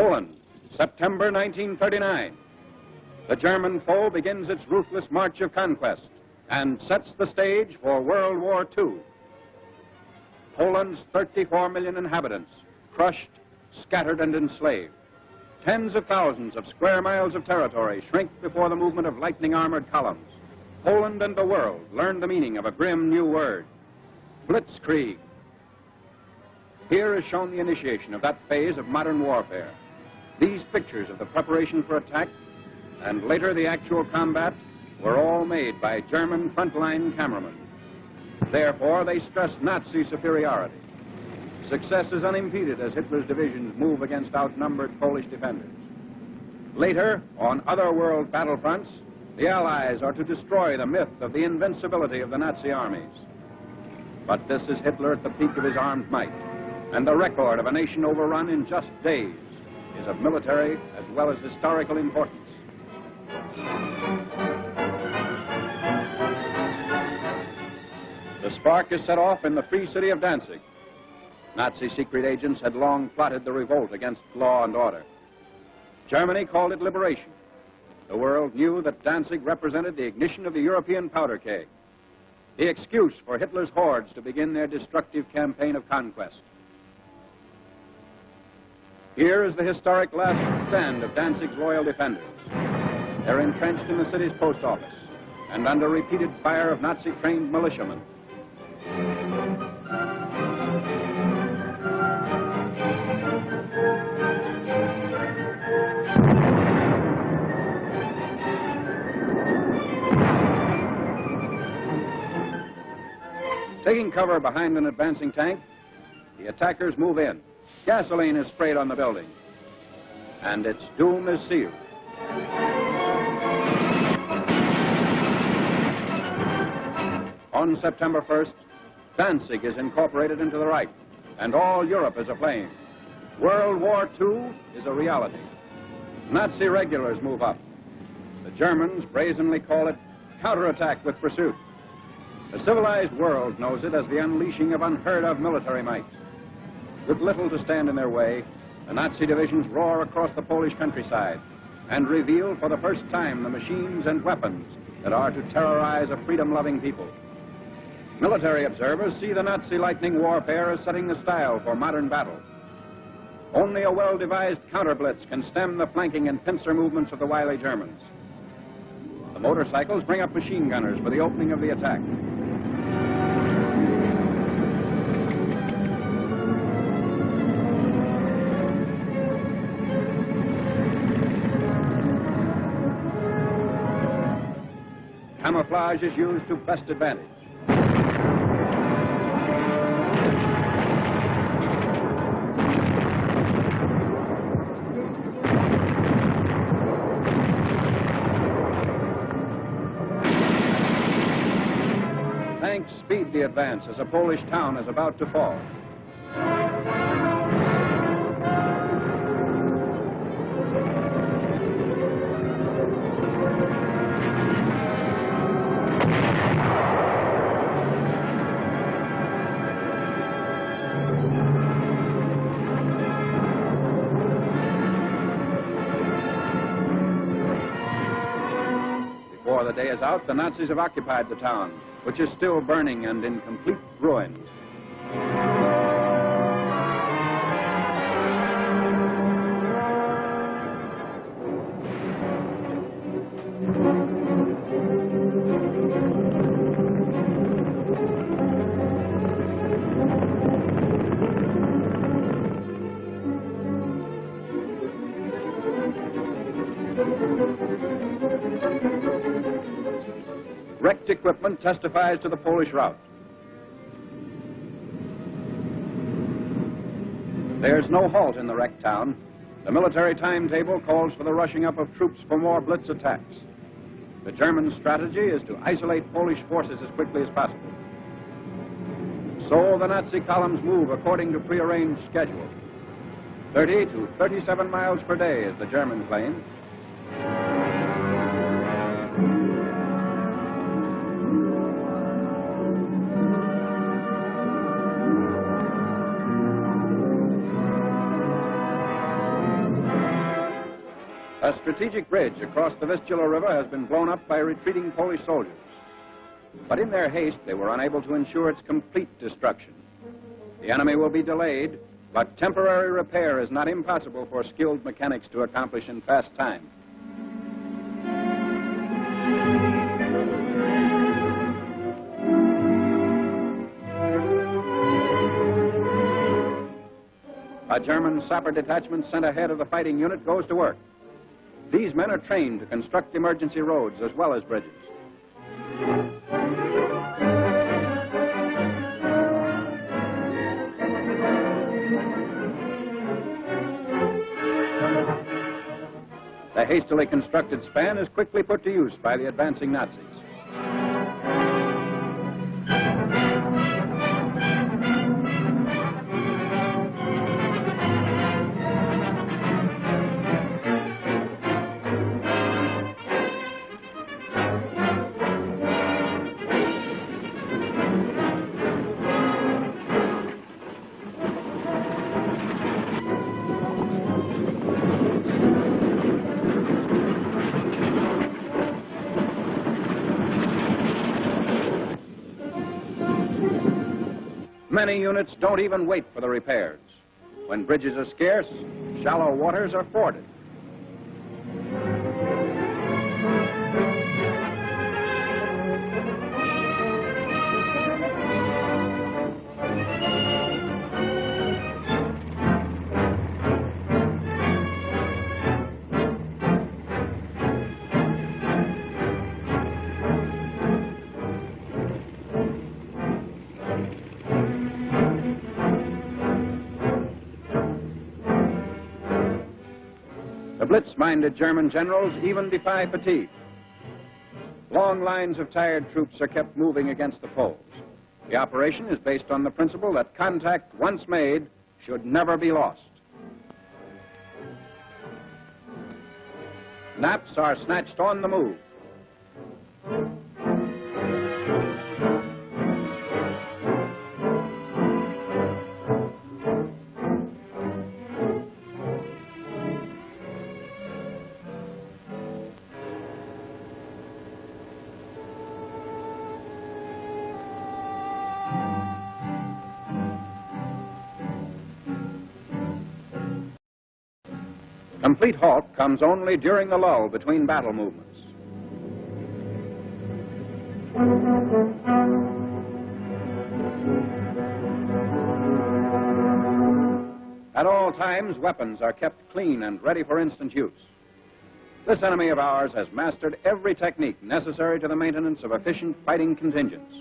Poland, September 1939. The German foe begins its ruthless march of conquest and sets the stage for World War II. Poland's 34 million inhabitants, crushed, scattered, and enslaved. Tens of thousands of square miles of territory shrink before the movement of lightning armored columns. Poland and the world learn the meaning of a grim new word, blitzkrieg. Here is shown the initiation of that phase of modern warfare. These pictures of the preparation for attack and later the actual combat were all made by German frontline cameramen. Therefore, they stress Nazi superiority. Success is unimpeded as Hitler's divisions move against outnumbered Polish defenders. Later, on other world battlefronts, the Allies are to destroy the myth of the invincibility of the Nazi armies. But this is Hitler at the peak of his armed might, and the record of a nation overrun in just days is of military as well as historical importance. The spark is set off in the free city of Danzig. Nazi secret agents had long plotted the revolt against law and order. Germany called it liberation. The world knew that Danzig represented the ignition of the European powder keg, the excuse for Hitler's hordes to begin their destructive campaign of conquest. Here is the historic last stand of Danzig's loyal defenders. They're entrenched in the city's post office and under repeated fire of Nazi-trained militiamen. Taking cover behind an advancing tank, the attackers move in. Gasoline is sprayed on the building, and its doom is sealed. On September 1st, Danzig is incorporated into the Reich, and all Europe is aflame. World War II is a reality. Nazi regulars move up. The Germans brazenly call it counterattack with pursuit. The civilized world knows it as the unleashing of unheard-of military might. With little to stand in their way, the Nazi divisions roar across the Polish countryside and reveal for the first time the machines and weapons that are to terrorize a freedom-loving people. Military observers see the Nazi lightning warfare as setting the style for modern battle. Only a well-devised counter-blitz can stem the flanking and pincer movements of the wily Germans. The motorcycles bring up machine gunners for the opening of the attack. Camouflage is used to best advantage. Tanks speed the advance as a Polish town is about to fall. Before the day is out, the Nazis have occupied the town, which is still burning and in complete ruins. Wrecked equipment testifies to the Polish rout. There's no halt in the wrecked town. The military timetable calls for the rushing up of troops for more blitz attacks. The German strategy is to isolate Polish forces as quickly as possible. So the Nazi columns move according to prearranged schedule. 30 to 37 miles per day is the German claim. A strategic bridge across the Vistula River has been blown up by retreating Polish soldiers. But in their haste, they were unable to ensure its complete destruction. The enemy will be delayed, but temporary repair is not impossible for skilled mechanics to accomplish in fast time. A German sapper detachment sent ahead of the fighting unit goes to work. These men are trained to construct emergency roads as well as bridges. The hastily constructed span is quickly put to use by the advancing Nazis. Many units don't even wait for the repairs. When bridges are scarce, shallow waters are forded. The blitz-minded German generals even defy fatigue. Long lines of tired troops are kept moving against the Poles. The operation is based on the principle that contact, once made, should never be lost. Naps are snatched on the move. Complete halt comes only during the lull between battle movements. At all times, weapons are kept clean and ready for instant use. This enemy of ours has mastered every technique necessary to the maintenance of efficient fighting contingents.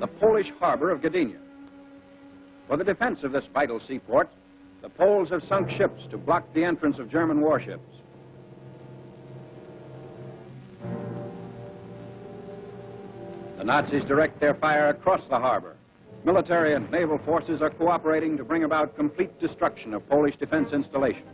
The Polish harbor of Gdynia. For the defense of this vital seaport, the Poles have sunk ships to block the entrance of German warships. The Nazis direct their fire across the harbor. Military and naval forces are cooperating to bring about complete destruction of Polish defense installations.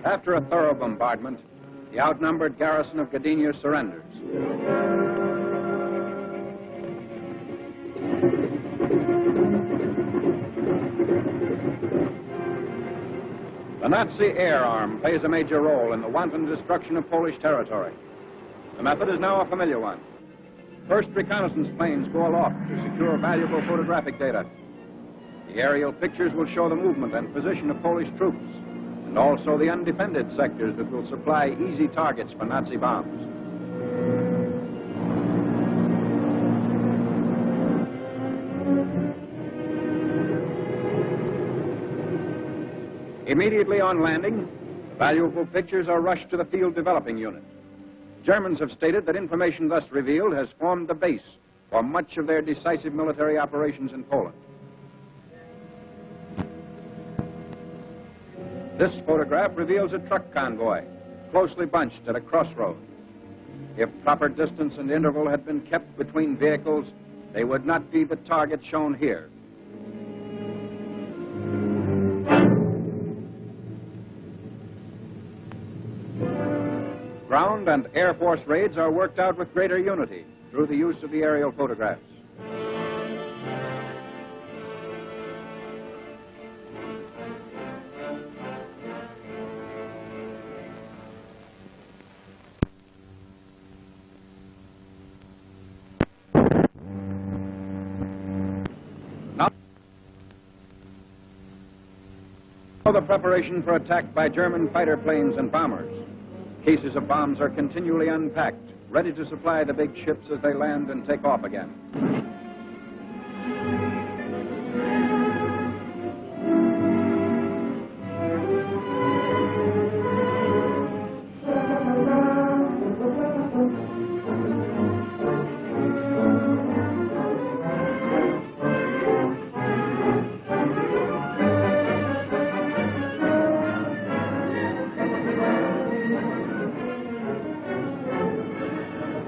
After a thorough bombardment, the outnumbered garrison of Gdynia surrenders. The Nazi air arm plays a major role in the wanton destruction of Polish territory. The method is now a familiar one. First reconnaissance planes go aloft to secure valuable photographic data. The aerial pictures will show the movement and position of Polish troops, and also the undefended sectors that will supply easy targets for Nazi bombs. Immediately on landing, valuable pictures are rushed to the field developing unit. Germans have stated that information thus revealed has formed the base for much of their decisive military operations in Poland. This photograph reveals a truck convoy, closely bunched at a crossroad. If proper distance and interval had been kept between vehicles, they would not be the target shown here. Ground and Air Force raids are worked out with greater unity through the use of the aerial photographs. Now the preparation for attack by German fighter planes and bombers. Cases of bombs are continually unpacked, ready to supply the big ships as they land and take off again.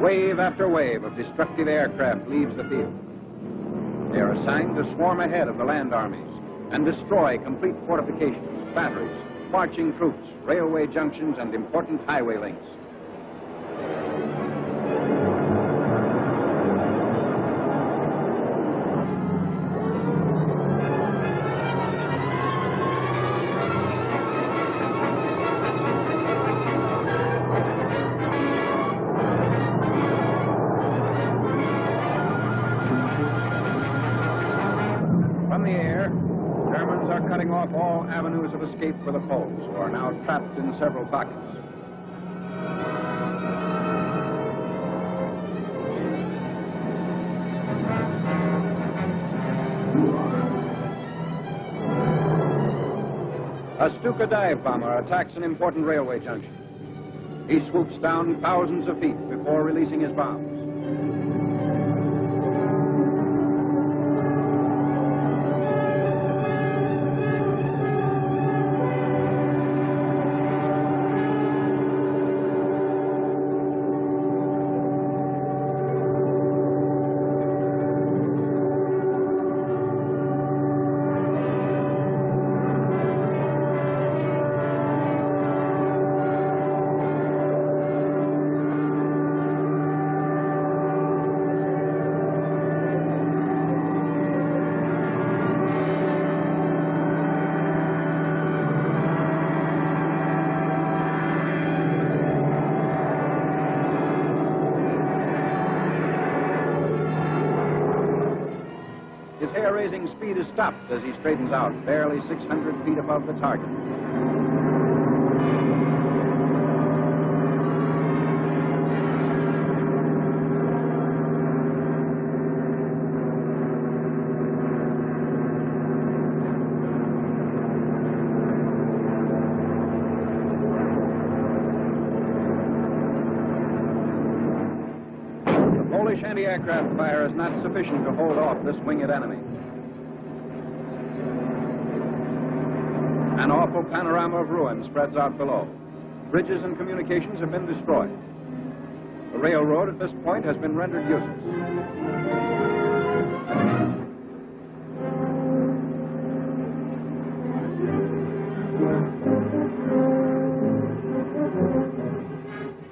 Wave after wave of destructive aircraft leaves the field. They are assigned to swarm ahead of the land armies and destroy complete fortifications, batteries, marching troops, railway junctions, and important highway links. From the air, Germans are cutting off all avenues of escape for the Poles, who are now trapped in several pockets. A Stuka dive bomber attacks an important railway junction. He swoops down thousands of feet before releasing his bombs. His hair-raising speed is stopped as he straightens out, barely 600 feet above the target. Polish anti-aircraft fire is not sufficient to hold off this winged enemy. An awful panorama of ruin spreads out below. Bridges and communications have been destroyed. The railroad at this point has been rendered useless.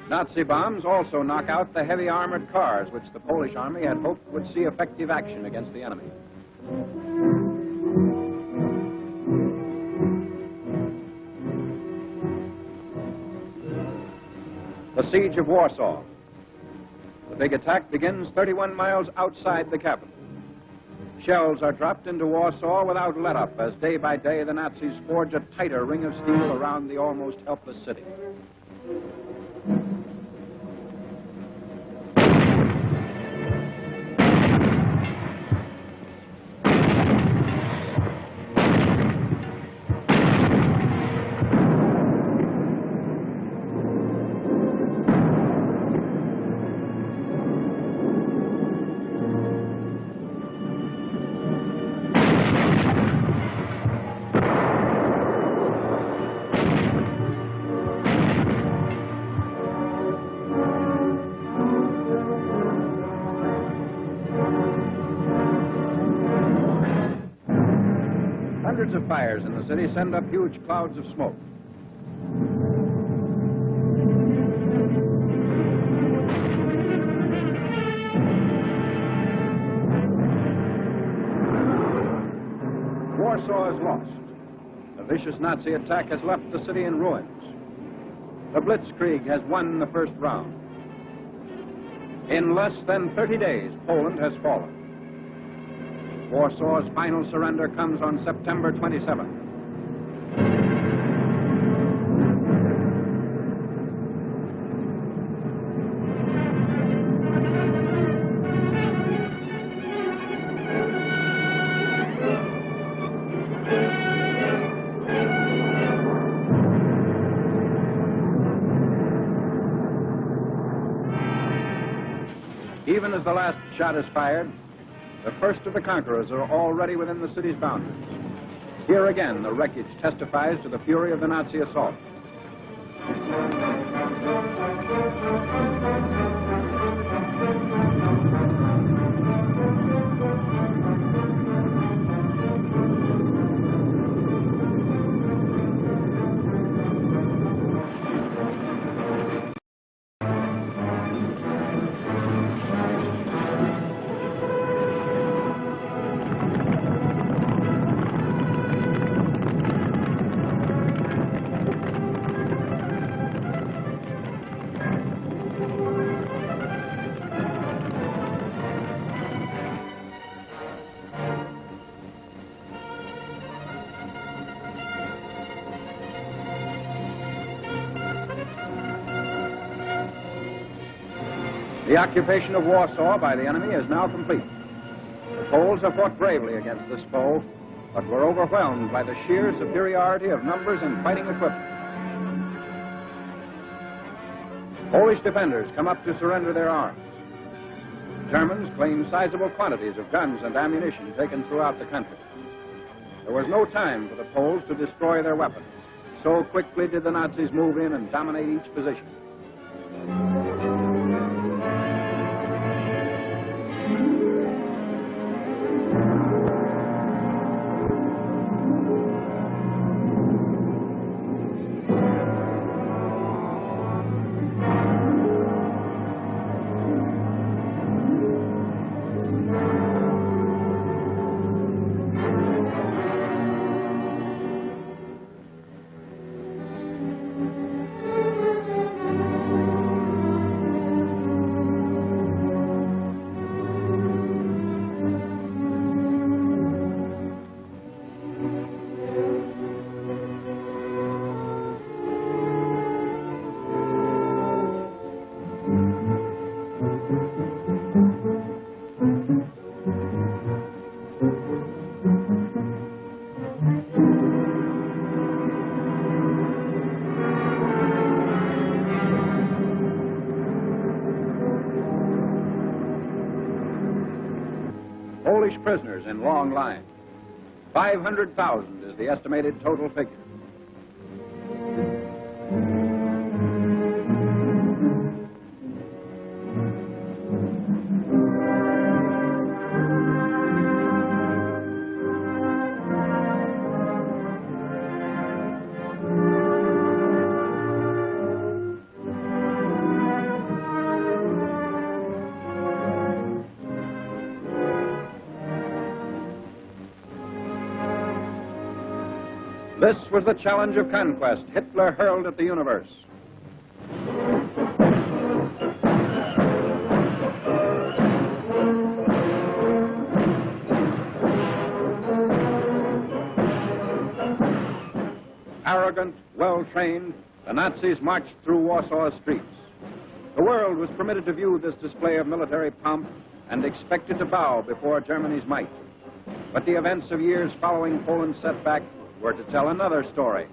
Nazi bombs also knock out the heavy armored cars which the Polish army had hoped would see effective action against the enemy. The siege of Warsaw. The big attack begins 31 miles outside the capital. Shells are dropped into Warsaw without let-up as day by day the Nazis forge a tighter ring of steel around the almost helpless city. Hundreds of fires in the city send up huge clouds of smoke. Warsaw is lost. The vicious Nazi attack has left the city in ruins. The Blitzkrieg has won the first round. In less than 30 days, Poland has fallen. Warsaw's final surrender comes on September 27th. Even as the last shot is fired, the first of the conquerors are already within the city's boundaries. Here again, the wreckage testifies to the fury of the Nazi assault. The occupation of Warsaw by the enemy is now complete. The Poles have fought bravely against this foe, but were overwhelmed by the sheer superiority of numbers and fighting equipment. Polish defenders come up to surrender their arms. Germans claim sizable quantities of guns and ammunition taken throughout the country. There was no time for the Poles to destroy their weapons. So quickly did the Nazis move in and dominate each position. Polish prisoners in long lines. 500,000 is the estimated total figure. This was the challenge of conquest Hitler hurled at the universe. Arrogant, well-trained, the Nazis marched through Warsaw's streets. The world was permitted to view this display of military pomp and expected to bow before Germany's might. But the events of years following Poland's setback were to tell another story.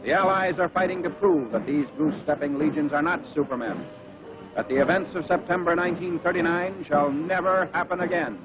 The Allies are fighting to prove that these goose-stepping legions are not supermen, that the events of September 1939 shall never happen again.